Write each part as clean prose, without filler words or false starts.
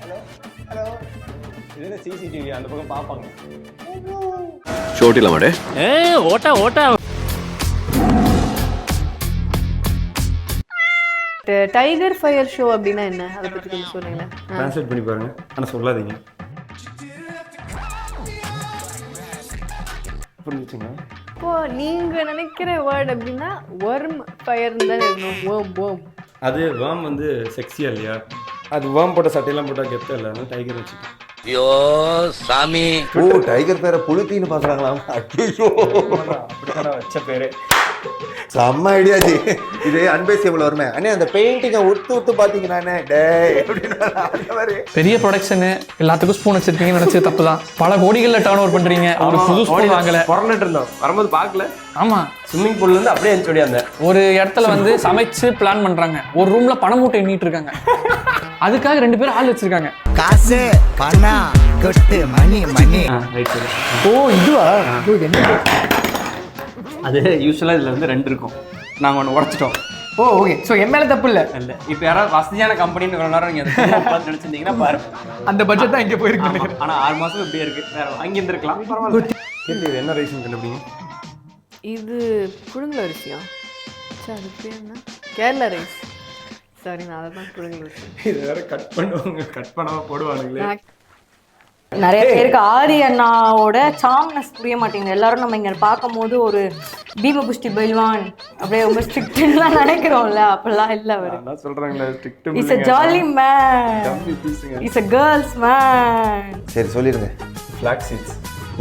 Hello இது CCTV அந்த பக்கம் பார்ப்பாங்க. ஷோட்டில மாடே ஓட்டா ஓட்டா. டைகர் ஃபயர் ஷோ அப்படின்னா என்ன, அதை பற்றி கொஞ்சம் சொல்லுங்களேன். ட்ரான்ஸ்லேட் பண்ணி பாருங்க, ஆனால் சொல்லாதீங்க. புரிஞ்சுச்சுங்க? இப்போ நீங்க நினைக்கிற வேர்ட் அப்படின்னா வர்ம் ஃபயர்னு தான் இருக்கணும். Worm worm. அது வேர்ம் வந்து செக்ஸியா இல்லையா? அது வேர்ம் போட்ட சட்டையெல்லாம் போட்டால் கெத்த இல்லை, டைகர் வச்சுக்கேன். ஐயோ சாமி. ஓ டைகர் பேரை புளுத்தின்னு பாக்குறாங்களா? ஐயோ அப்படித்தான வச்ச பேரு. செம்ம ஐடியாஜி. இது அன்பேசியபிள் வருமே அண்ணே. அந்த பெயிண்டிங்கை ஒத்து பாத்தீங்கன்னா பெரிய ப்ரொடக்ஷனு, எல்லாத்துக்கும் ஸ்பூன் வச்சிருக்கீங்கன்னு நினைச்சது தப்பு தான். பல கோடிகளில் டர்ன் ஓவர் பண்றீங்க. ஒரு புது ஸ்பூன் வாங்கல, புறந்துட்டு இருந்தோம், வரும்போது பார்க்கல. ஆமா, ஸ்விம்மிங் பூல்ல இருந்து அப்படியே அனுப்பிச்சு அந்த ஒரு இடத்துல வந்து சமைச்சு பிளான் பண்றாங்க. ஒரு ரூம்ல பணம் மூட்டை எண்ணிட்டு இருக்காங்க. அதுக்காக 2 பேர் ஆள் வச்சிருக்காங்க. காசு பணம் கொட்டு மணி மணி. ஓ இதுவா? என்ன அது யூஸ்வலாக இதில் வந்து 2 இருக்கும். நாங்கள் ஒன்று உடச்சிட்டோம். ஓ ஓகே. ஸோ என் மேலே தப்பு இல்லை. இல்லை, இப்போ யாராவது வசதியான கம்பெனின்னு இவ்வளோ நேரம் நீங்கள் அதை பார்த்து நினச்சிருந்தீங்கன்னா பாரு, அந்த பட்ஜெட் தான் இங்கே போயிருக்கு. ஆனால் 6 மாதம் இப்படியே இருக்குது. வேறு வாங்கி இருந்திருக்கலாம். பரவாயில்ல. இது என்ன ரைஸ்ன்னு கண்டுபிடிங்க. இது புழுங்கல் அரிசியா? சரி, அது பேர் என்ன? கேரளா ரைஸ். சாரி, நான் அதை தான் புழுங்கல் அரிசி. இது வேற கட் பண்ணுவாங்க, கட் பண்ணாமல் போடுவானுங்களே. நிறைய பேருக்கு ஆரி அண்ணாவோட சாங்னஸ் புரிய மாட்டேங்குது. எல்லாரும் நம்ம இங்க பார்க்கும் போது ஒரு பீம புஷ்டி பைல்வான் அப்படியே ரொம்ப ஸ்ட்ரிக்ட்லாம் நினைக்கிறோம்ல, அப்பெல்லாம் இல்ல. அவரு சொல்றாங்களே strict. Is a jolly man, is a girls man. சரி சொல்லிருங்க. Flag seats.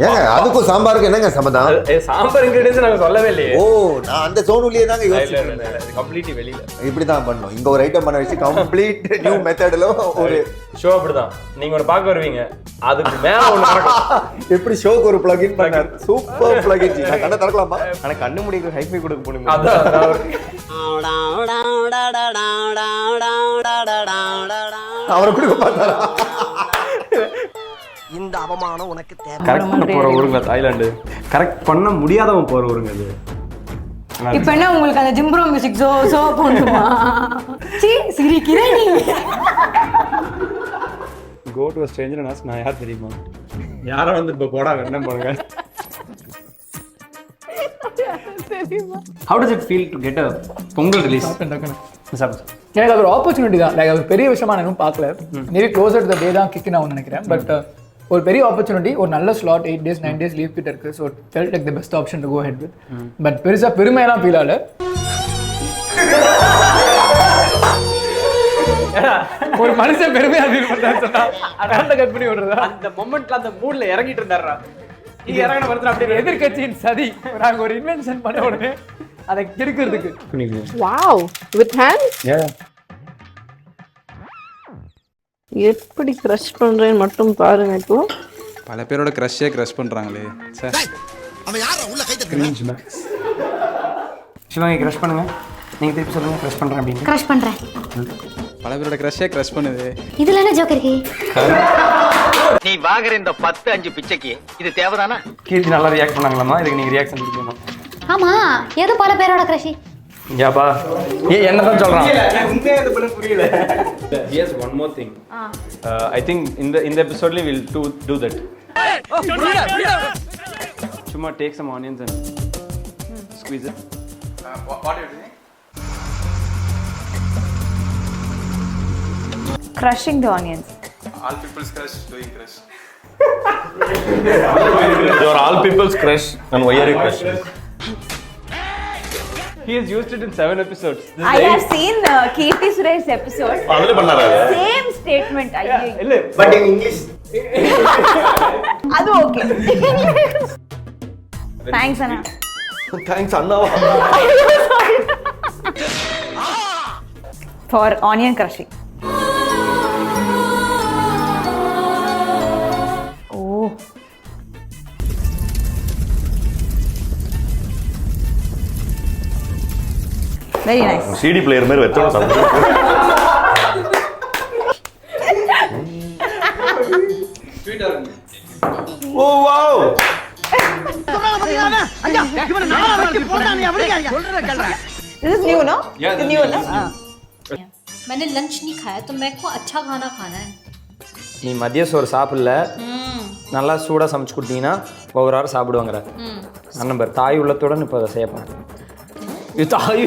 ஏங்க அதுக்கும் சாம்பாருக்கு என்னங்க சம்பந்தம்? சாம்பார் இன்கிரிடியன்ஸ் நாங்க சொல்லவே இல்லையே. ஓ நான் அந்த சோனுலயே தாங்க யோசிச்சேன். கம்ப்ளீட்லி வெளியில இப்படி தான் பண்ணோம். இங்க ஒரு ஐட்டம் பண்ண வச்சு கம்ப்ளீட் நியூ மெத்தட்ல ஒரு ஷோ. அப்படிதான் நீங்க ஒரு பார்க்க வருவீங்க, அதுக்கு மேல ஒண்ணு நடக்கும். எப்படி ஷோக்கு ஒரு பிளகின் பண்ணார். Super plugin. நான் கண்ணை திறக்கலாமா? ஆனா கண்ணு முடிக்கு ஹைஃபை கொடுக்க போணுங்க. அவரை கொடுக்க பார்த்தாரா? இந்த அவமானம் உனக்கு தேவை. கரெக்ட் பண்ண போற ஊருங்க தாய்லாந்து. கரெக்ட் பண்ண முடியாதவன் போற ஊருங்க அது. இப்போ என்ன உங்களுக்கு அந்த ஜிம்ப்ரோ மியூசிக் சோ போடுமா? சீ சிரிக்கிறேன் நீ. Go to a stranger and ask, நான் யார் தெரியுமா? யாரோ வந்து இப்போ போடா என்ன பண்ணுங்க. How does it feel to get a Pongal release? எனக்கு அது ஒரு ஆப்பர்ச்சுனிட்டி தான். லைக் அது பெரிய விஷயமா நான் இன்னும் பார்க்கல. மேபி க்ளோசர் டு த டே தான் கிக் நான் நினைக்கிறேன். பட் ஒரு பெரிய ஆப்பர்ச்சுனிட்டி, ஒரு நல்ல ஸ்லாட் 8 days 9 days லீவ் கிட்ட இருக்கு. So felt like the best option to go ahead with. But பெருசா பெருமையெல்லாம் ஃபீல் ஆகல. ஒரு மனுஷன் பெருமையா ஃபீல் பண்றான்னு சொன்னா அதால கட் பண்ணி விடுறதா? அந்த மொமெண்ட்ல அந்த மூட்ல இறங்கிட்டு இருந்தாரா? நீங்க இறங்கன வரதுல அப்படியே எதிர்க்கட்சியின் சதி. நாங்க ஒரு இன்வென்ஷன் பண்ண உடனே அதை கெடுக்கிறதுக்கு. Wow, with hand. எப்படி கிரஷ் பண்றேன்னு மட்டும் பாருங்க. இப்போ பல பேரோட கிரஷ்ஷே கிரஷ் பண்றாங்களே சார். அவன் யாரா உள்ள கை தட்டுறான்? சிவாங்கி கிரஷ் பண்ணுங்க. நீங்க திருப்பி சொல்லுங்க கிரஷ் பண்றேன் அப்படின்னு. கிரஷ் பண்றேன். பல பேரோட கிரஷ்ஷே கிரஷ் பண்ணுது. இதுல என்ன ஜோக் இருக்கு? நீ வாங்குற இந்த 10-5 பிச்சைக்கு இது தேவைதானா? கீர்த்தி நல்லா ரியாக்ட் பண்ணாங்களாமா? இதுக்கு நீங்க ரியாக்ஷன் கொடுக்கணுமா? ஆமா, ஏதோ பல பேரோட கிரஷ். யாபா என்ன தான் சொல்றான்? உண்மையா இது பண்ண புரியல. Yes, one more thing. I think in the episode we'll do that. Chuma take some onions and squeeze it. What are you doing? Crushing the onions. All people's crush doing crush. You are all people's crush and why are you crushing? He has used it in 7 episodes. I have seen Keerthy Suresh episode. adile pannara Same statement. illa but in English. Adu okay. Thanks Anna. Thanks Anna. For onion crushing. Oh. Very nice. CD player மாதிரி வெச்சோம் சாப்பிடு. Sweet ஆ இருக்கு. Oh wow. This is new, no? Yeah, this is new, no? मैंने lunch नहीं खाया तो मेरे को अच्छा खाना खाना है. நீ மதிய சோறு சாப்பிடல, நல்லா சூடாக சமைச்சு கொடுத்தீங்கன்னா ஒவ்வொரு வாரம் சாப்பிடுவாங்கிற அண்ணன் பேர் தாய் உள்ளத்துடன் இப்போ அதை செய்யப்போம். இது தாய்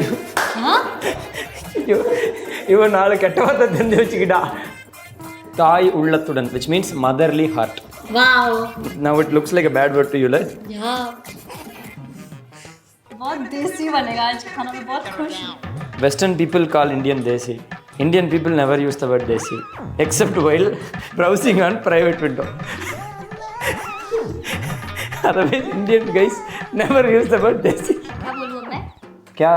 இவன் 4 கெட்ட வார்த்தை தெரிஞ்சு வச்சுக்கிட்டா. தாய் உள்ளத்துடன், which means motherly heart. Wow. Now it looks like a bad word to you, like? Yeah. बहुत देसी बनेगा आज खाना में, बहुत खुश हूँ. Western people call Indian desi. Indian people never use the word desi except while browsing on private window. Otherwise Indian guys never use the word desi. क्या बोलूँ मैं? क्या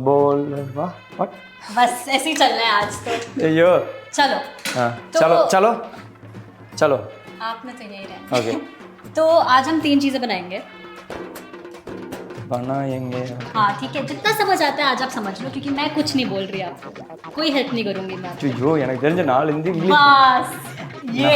बोल what? बस ऐसे ही चल रहा है आज तो. अयो चलो. हाँ तो- चलो चलो चलो आपने तो यही रहना. ओके तो आज हम 3 चीजें बनाएंगे. बनाएंगे. हाँ ठीक है, जितना समझ आता है आज आप समझ लो, क्योंकि मैं कुछ नहीं बोल रही आपको, कोई हेल्प नहीं करूंगी मैं. ஐயோ எனக்கு தெரிஞ்ச 4 ஹிந்தி இங்கிலீஷ் बस ये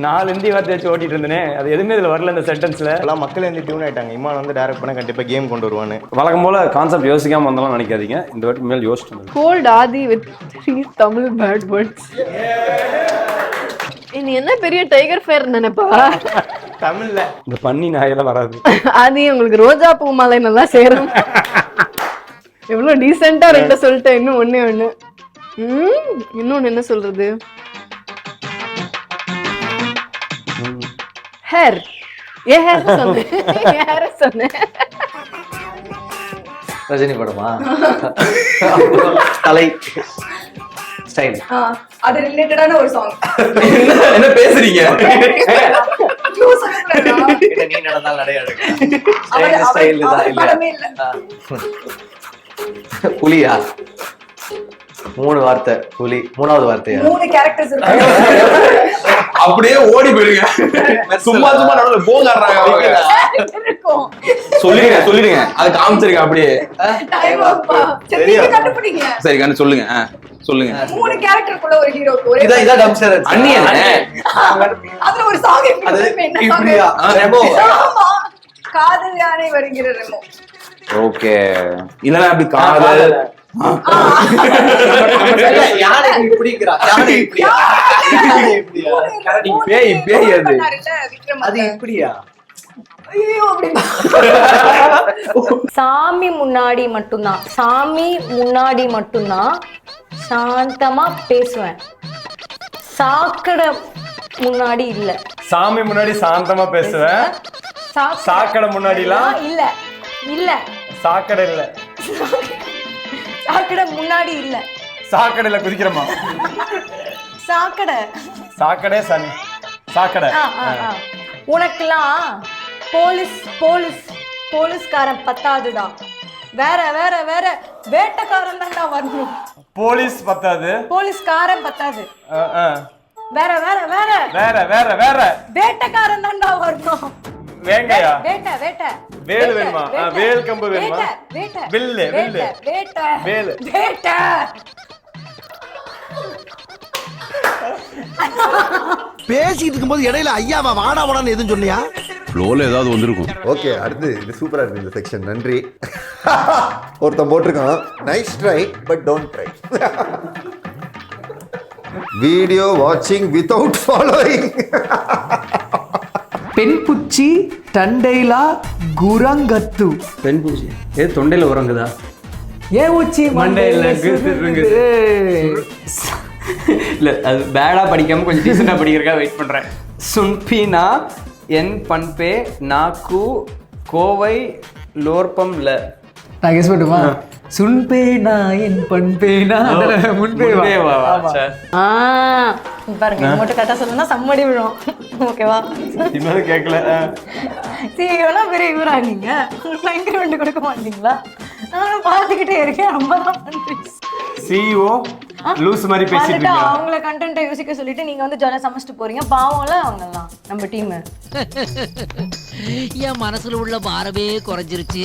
4 ஹிந்தி வார்த்தை வச்சு ஓட்டிட்டு இருந்தேனே, அது எதுவுமே இதில் வரல இந்த சென்டென்ஸில். எல்லாம் மக்கள் வந்து டியூன் ஆயிட்டாங்க. இமான் வந்து டைரக்ட் பண்ண கண்டிப்பா கேம் கொண்டு வருவான்னு. வழக்கம் போல கான்செப்ட் யோசிக்காம வந்தாலும் நினைக்காதீங்க, இந்த வாட்டி மேல் யோசிச்சு வந்து. Called Aadhi with 3 Tamil bad words. நீ என்ன பெரிய டைகர் ஃபேர் நினைப்பா? தமிழ்ல இந்த பன்னி நாயெல்லாம் வராது. ஆதி உங்களுக்கு ரோஜா பூ மாலை நல்லா சேரும். எவ்வளவு டீசெண்டா 2 சொல்லிட்டேன். இன்னும் ஒண்ணே ஒண்ணு. இன்னொன்னு என்ன சொல்றது? ஹேர். ஏ ஹேர் சொன்னேன். ஹேர் சொன்னேன். ரஜினி படமா? தலை ஸ்டைல். அது ரிலேட்டடான ஒரு சாங். என்ன பேசுறீங்க? நீ நடந்தால் நடைய ஸ்டைல் இல்ல. புலியா? 3 வார்த்தை புலி. 3வது வார்த்தையா? 3 கேரக்டர்ஸ் இருக்கு. அப்படியே ஓடி போயிடுங்க. சும்மா சும்மா நடுவுல போகாடுறாங்க அவங்க. சொல்லிடுங்க அது காமிச்சிருக்க அப்படியே. டைம் ஆப்பா. சரி கண்டுபிடிங்க. சரி கண்ணு சொல்லுங்க. சொல்லுங்க. 3 கேரக்டருக்குள்ள ஒரு ஹீரோக்கு ஒரே இதான் டம்ஸ்டர் அண்ணியனே. அதுல ஒரு சாங் இப்படியா? ரெமோ. ஆமா, காதல் யானை வருகிற ரெமோ. ஓகே, இல்லனா அப்படி காதல் யானை இப்படிங்கறா. யானை இப்படியா? யானை இப்படியா? பேய் பேய் அது. அது இப்படியா? ஐயோ அப்படி. சாமி முன்னாடி மட்டும்தான், சாமி முன்னாடி மட்டும்தான் சாந்தமா பேசுவேன். சாக்கடை முன்னாடி இல்ல. சாமி முன்னாடி சாந்தமா பேசுவேன். சாக்கடை முன்னாடிலாம் இல்ல. இல்ல சாக்கடை இல்ல. சாக்கடை முன்னாடி இல்ல. சாக்கடையில குதிக்கிறமா? சாக்கடை. சாக்கடை சனி சாக்கடை. உனக்கெல்லாம் போலீஸ்காரன் பத்தாதுடா. வேற வேற வேற வேட்டக்காரன் தான்டா வரணும். போலீஸ் பத்தாது, போலீஸ்காரன் பத்தாது. வேற வேற வேற வேற வேற வேற வேட்டக்காரன் தான்டா வரணும். வேங்கையா? வேட்ட வேட்ட வேல் வேணுமா? வேல் கம்பு வேணுமா? வேட்ட வில்லு வில்லு வேட்ட வேல் வேட்ட. பேசிட்டு இருக்கும்போது இடையில ஐயாவா வாடா வாடான்னு எதுவும் சொன்னியா? ஃப்ளோல ஏதாவது வந்திருக்கும். ஓகே, அடுத்து இது சூப்பரா இருக்கு இந்த செக்ஷன். நன்றி. ஒருத்தன் போட்டிருக்கான், nice try but don't try. Video வாட்சிங் வித்தவுட் ஃபாலோயிங். பெண்புச்சி தண்டைலா குரங்கத்து. பெண்பூச்சி ஏ தொண்டையில உறங்குதா? ஏன் உச்சி மண்டையில இல்ல, அது பேடா படிக்காம கொஞ்சம் டீசெண்டா படிக்கிறக்கா வெயிட் பண்றேன். சுன்பீனா என் பண்பே நாக்கு கோவை லோர்பம்ல. நான் கெஸ் பண்ணுமா? சுன்பேனா என் பண்பேனா முன்பேவா. பாருங்க, இது மட்டும் கரெக்டா சொல்லணும்னா சம்மடி விழும். ஓகேவா? இன்னொரு கேட்கல. சீக்கிரம்னா பெரிய இவரா நீங்க இன்கிரிமெண்ட் கொடுக்க மாட்டீங்களா? நானும் பார்த்துக்கிட்டே இருக்கேன். ரொம்ப தான் பண்றீங்க. சிஇஓ லூஸ் மாதிரி பேசிட்டு வந்துட்டு இருக்கீங்க. அவங்கள கண்டென்ட்டை யோசிக்க சொல்லிட்டு நீங்க வந்து ஜாலியா சமைச்சிட்டு போறீங்க. பாவம்ல அவங்கெல்லாம் நம்ம டீம். என் மனசுல உள்ள பாரமே குறைஞ்சிருச்சு.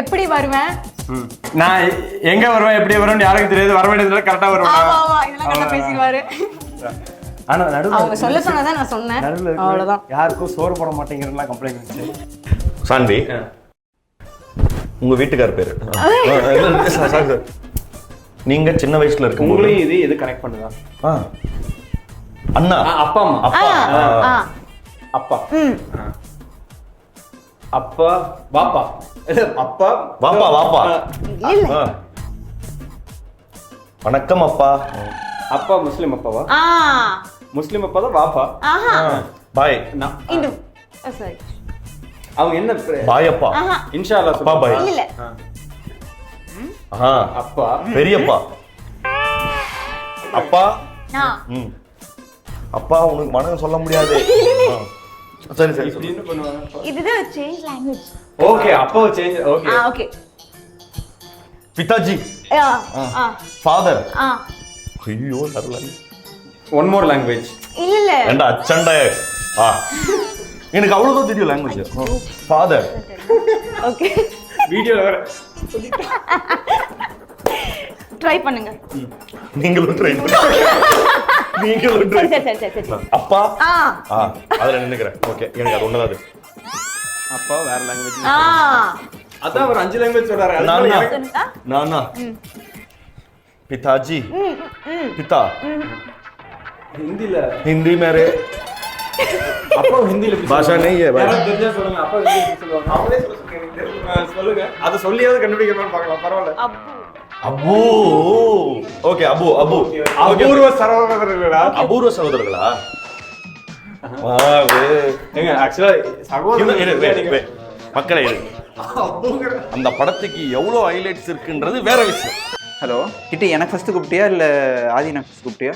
எப்படி வருவேன்? நான் எங்க வருவேன் எப்படி வருவேன் யாருக்கு தெரியாது. வர வேண்டியதுல கரெக்டா வருவேன். ஆமா ஆமா, இதெல்லாம் கரெக்டா பேசிடுவாரு. ஆனா நடுவுல அவங்க சொல்ல சொன்னதான் நான் சொன்னேன். அவ்வளவுதான். யாருக்கும் சோறு போட மாட்டேங்கிறதுலாம் கம்ப்ளைண்ட் வந்துச்சு. சான்வி, உங்க வீட்டுக்கார் பேரு? நீங்க சின்ன வயசுல இருக்கும் உங்களையும் இது கனெக்ட் பண்ணுதா? அண்ணா. அப்பா அம்மா. அப்பா. அப்பா. அப்பா வாப்பா. அப்பா வாப்பா வாப்பா. வணக்கம் அப்பா. அப்பா முஸ்லிம் அப்பாவா? முஸ்லிம் அப்பா தான் வாப்பா. பாய். சாரி, அவங்க என்ன பாய் அப்பா. இன்ஷா அல்லாஹ் அப்பா பாய். இல்ல அப்பா பெரியப்பா. அப்பா. அப்பா உனக்கு மனங்க சொல்ல முடியாது. சரி சரி என்ன பண்ணுவாங்க? இதுதான் சேஞ்ச் லாங்குவேஜ். ஓகே, அப்பா சேஞ்ச். Okay okay. பிதாஜி. ஃபாதர். ஐயோ சரல. One more language. இல்ல ஏண்டா அச்சண்டை. எனக்கு அவ்வளவுதான் தெரியும் லாங்குவேஜ். ஃபாதர். ஓகே, வீடியோல வர ட்ரை பண்ணுங்க. நீங்களும் ட்ரை பண்ணுங்க. நீங்களும் ட்ரை. சரி. அப்பா. அதுல நின்னுக்கிறேன். ஓகே, எனக்கு அது ஒண்ணுதான். அப்பா வேற லாங்குவேஜ். அதான் அவர் 5 லாங்குவேஜ் சொல்றாரு. நானா पिताजी पिता हिंदी मेरे அப்பா ஹிந்தில பாஷா नहीं है भाई. தெரிஞ்சா சொல்லுங்க. அப்பா ஹிந்தில சொல்லுவாங்க. அவங்களே சொல்லுங்க. அத சொல்லியாவது கண்டுபிடிக்கணும்னு பார்க்கலாம். பரவாயில்ல. அபு. ஓகே, அபு. அபூர்வ சகோதரர்களா? அபூர்வ சகோதரர்களா? ஏங்க ஆக்சுவலா சகோதரர்கள் மக்களே அந்த படத்துக்கு எவ்வளவு ஹைலைட்ஸ் இருக்குன்றது வேற விஷயம். ஹலோ கிட்டி, எனக்கு ஃபர்ஸ்ட் கூப்பிட்டியா இல்லை ஆதி எனக்கு ஃபர்ஸ்ட் கூப்பிட்டியா?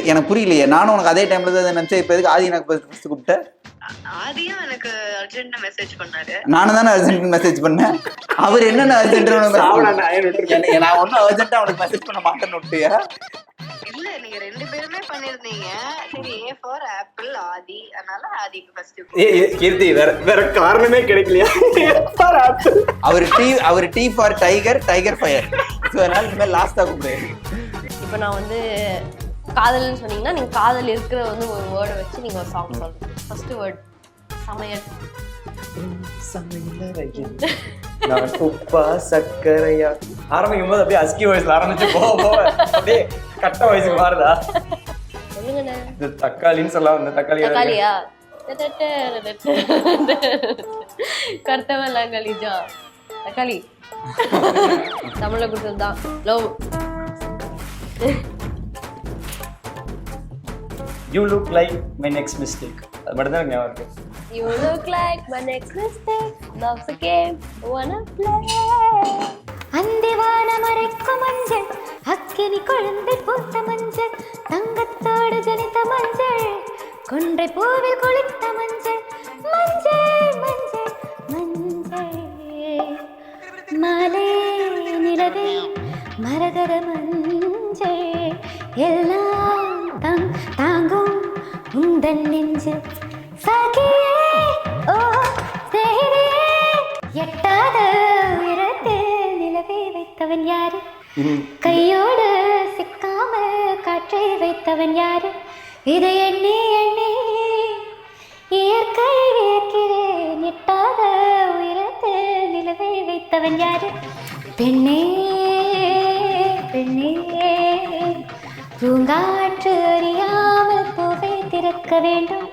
எனக்கு புரியலையே. நானும் உனக்கு அதே டைம்ல தான் நினைச்சேன். இப்போ எதுக்கு ஆதி எனக்கு ஃபர்ஸ்ட் கூப்பிட்டேன்? ஆதியும் எனக்கு அர்ஜென்ட்டா மெசேஜ் பண்ணாரு. நானும் தானே அர்ஜென்ட் மெசேஜ் பண்ணேன். அவர் என்னென்ன அர்ஜென்ட் நான் ஒன்னும் அர்ஜென்ட்டா அவனுக்கு மெசேஜ் பண்ண மாட்டேன்னு விட்டியா? இல்ல, நீங்க 2 பேருமே பண்ணிருந்தீங்க. சரி, A for ஆப்பிள் ஆதி, அதனால ஆதிக்கு ஃபர்ஸ்ட். கீர்த்தி வேற காரணமே கிடைக்கலையா? அவர் T for tiger, tiger fire. So அதனால இந்த லாஸ்டா கூப்பிடுறேன். இப்போ நான் வந்து காதல்னு சொன்னீங்கன்னா நீங்க காதல் இருக்கிற வந்து ஒரு வேர்டை வச்சு நீங்க ஒரு சாங் சொல்லுங்க. ஃபர்ஸ்ட் வேர்ட் சமையல். நான் உப்பா சக்கரையா ஆரம்பிக்கும் போது அப்படியே அஸ்கி வாய்ஸ்ல ஆரம்பிச்சு போக அப்படியே கட்ட வயசுக்கு மாறுதா? சொல்லுங்கண்ணே. இந்த தக்காளின்னு சொல்லலாம். இந்த தக்காளியா? கர்த்தவன் கலிஜா தக்காளி. தமிழ்ல கொடுத்தது தான். Love. You look like my next mistake. அது மட்டும் தான் ஞாபகம் இருக்கு. You look like my next mistake. Love's a game. Wanna play? அந்திவான மறைக்கும் மஞ்சள், அக்கினி கொழுந்தை பூத்த மஞ்சள், தங்கத்தோடு ஜனித்த மஞ்சள், கொன்றை பூவில் குளித்த மஞ்சள், மஞ்சள் மஞ்சள் மஞ்சள், மாலை நிலவே மரகத மஞ்சள், எல்லாம் தாங்கும் உந்தன் நெஞ்சு சகியே. ஓ சேரியே, எட்டாத உயரத்தில் நிலவே வைத்தவன் யாரு? கையோடு சிக்காமல் காற்றை வைத்தவன் யாரு? இதை எண்ணி எண்ணி இயற்கை வியக்கிறேன். எட்டாத உயரத்தில் நிலவை வைத்தவன் யாரு? பெண்ணே பெண்ணே, பூங்காற்று அறியாமல் பூவை திறக்க வேண்டும்,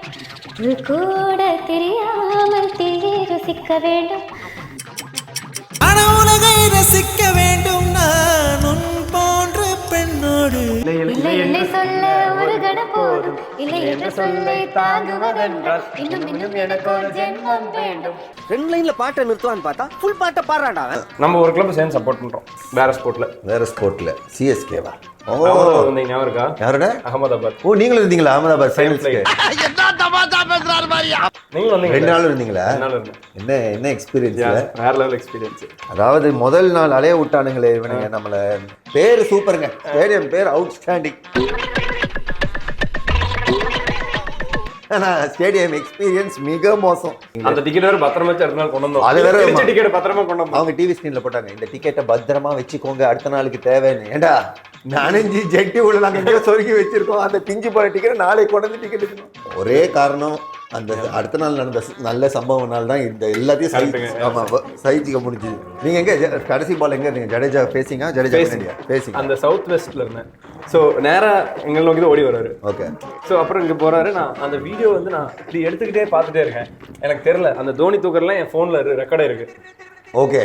கூட தெரியாமல் தீயை ருசிக்க வேண்டும், உலகை ரசிக்க வேண்டும் நான் உன் போன்ற பெண்ணோடு. இல்லை இல்லை சொல்ல ஒரு கணம் போதும், இல்லை என்ற சொல்லை தாங்குவதென்றால் இன்னும் இன்னும் எனக்கு ஒரு ஜென்மம் வேண்டும். 2 லைன்ல பாட்டை நிறுத்துவான்னு பார்த்தா ஃபுல் பாட்டை பாடுறான்டா. நம்ம ஒரு கிளப் சேர்ந்து சப்போர்ட் பண்றோம். வேற ஸ்போர்ட்ல சிஎஸ்கேவா? ஓ, நீங்க ஞாபகம் இருக்கா? யாரோட? அகமதாபாத். ஓ, நீங்களும் இருந்தீங்களா அகமதாபாத் ஃபைனல்ஸ்க்கு? என்ன தமாஷா பேசுறாரு பாரியா? நீங்களும் வந்தீங்க? 2 நாள் இருந்தீங்களா? 2 நாள் இருந்தேன். என்ன எக்ஸ்பீரியன்ஸ்? வேற லெவல் எக்ஸ்பீரியன்ஸ். அதாவது முதல் நாள் அலைய விட்டானுங்களே இவனுங்க நம்மள. பேர் சூப்பருங்க, ஸ்டேடியம் பேர் அவுட்ஸ்டாண்டிங். ஆனா ஸ்டேடியம் எக்ஸ்பீரியன்ஸ் மிக மோசம். அந்த டிக்கெட் வேற பத்திரமா அடுத்த நாள் கொண்டு வந்தோம். அது வேற டிக்கெட் பத்திரமா கொண்டு வந்தோம். அவங்க டிவி ஸ்கிரீன்ல போட்டாங்க, இந்த டிக்கெட்டை பத்திரமா வச்சுக்கோங்க அடுத்த நாளுக்கு தேவைன்னு. ஏண்டா நானஞ்சு ஜெட்டி உள்ள நாங்க எங்கேயோ சொருகி வச்சிருக்கோம். அந்த பிஞ்சு போற டிக்கெட் நாளைக்கு கொண்டு வந்து டிக்கெட் எடுக்கணும். ஒரே காரணம் அந்த அடுத்த நாள் நடந்த நல்ல சம்பவம்னால தான் இந்த எல்லாத்தையும் சைச்சிக்க முடிஞ்சுது. நீங்கள் எங்கே கடைசி பால் எங்கே இருந்தீங்க? ஜடேஜா பேசிங்க, ஜடேஜா பேசிங்க. அந்த சவுத் வெஸ்ட்ல இருந்தேன். ஸோ நேராக எங்களை நோக்கி தான் ஓடி வர்றாரு. ஓகே. ஸோ அப்புறம் இங்கே போறாரு. நான் அந்த வீடியோ வந்து நான் இப்படி எடுத்துக்கிட்டே பார்த்துட்டே இருக்கேன். எனக்கு தெரியல அந்த தோனி தூக்கர்லாம் என் ஃபோனில் ரெக்கார்டாக இருக்கு. ஓகே.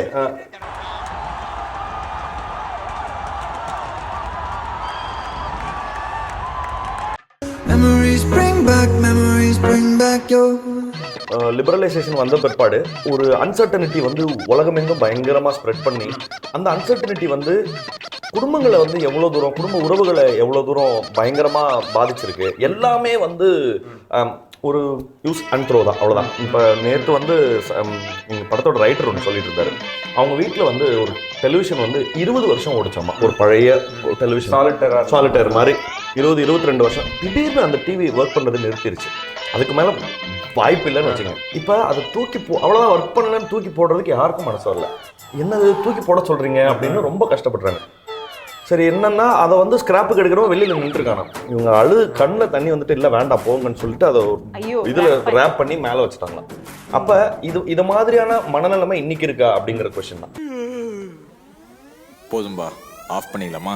லிபரலைசேஷன் வந்த பிற்பாடு ஒரு அன்சர்டனிட்டி வந்து உலகமெங்கும் பயங்கரமாக ஸ்ப்ரெட் பண்ணி அந்த அன்சர்டனிட்டி வந்து குடும்பங்களை வந்து எவ்வளோ தூரம், குடும்ப உறவுகளை எவ்வளோ தூரம் பயங்கரமாக பாதிச்சிருக்கு. எல்லாமே வந்து ஒரு யூஸ் அண்ட் த்ரோ தான், அவ்வளோதான். இப்போ நேற்று வந்து எங்கள் படத்தோட ரைட்டர் ஒன்று சொல்லிட்டு இருந்தாரு. அவங்க வீட்டில் வந்து ஒரு டெலிவிஷன் வந்து 20 வருஷம் ஓடிச்சாமா. ஒரு பழைய டெலிவிஷன் சாலிட்டர் மாதிரி 20-22 வருஷம். திடீர்னு அந்த டிவி ஒர்க் பண்ணுறது நிறுத்திடுச்சு. அதுக்கு மேலே வாய்ப்பு இல்லைன்னு வச்சுக்கோங்க. இப்போ அதை அவ்வளோதான் ஒர்க் பண்ணலன்னு தூக்கி போடுறதுக்கு யாருக்கும் மனசு வரல. என்னது தூக்கி போட சொல்கிறீங்க அப்படின்னு ரொம்ப கஷ்டப்படுறாங்க. சரி என்னன்னா அதை வந்து ஸ்கிராப்புக்கு எடுக்கிறோம், வெளியில் நின்றுருக்காங்க. இவங்க கண்ணில் தண்ணி வந்துட்டு இல்லை வேண்டாம் போங்கன்னு சொல்லிட்டு அதை இதில் ரேப் பண்ணி மேலே வச்சுட்டாங்க. அப்போ இது மாதிரியான மனநிலைமை இன்னைக்கு இருக்கா அப்படிங்கிற கொஸ்டின் தான். போதும்பா, ஆஃப் பண்ணிடலாமா?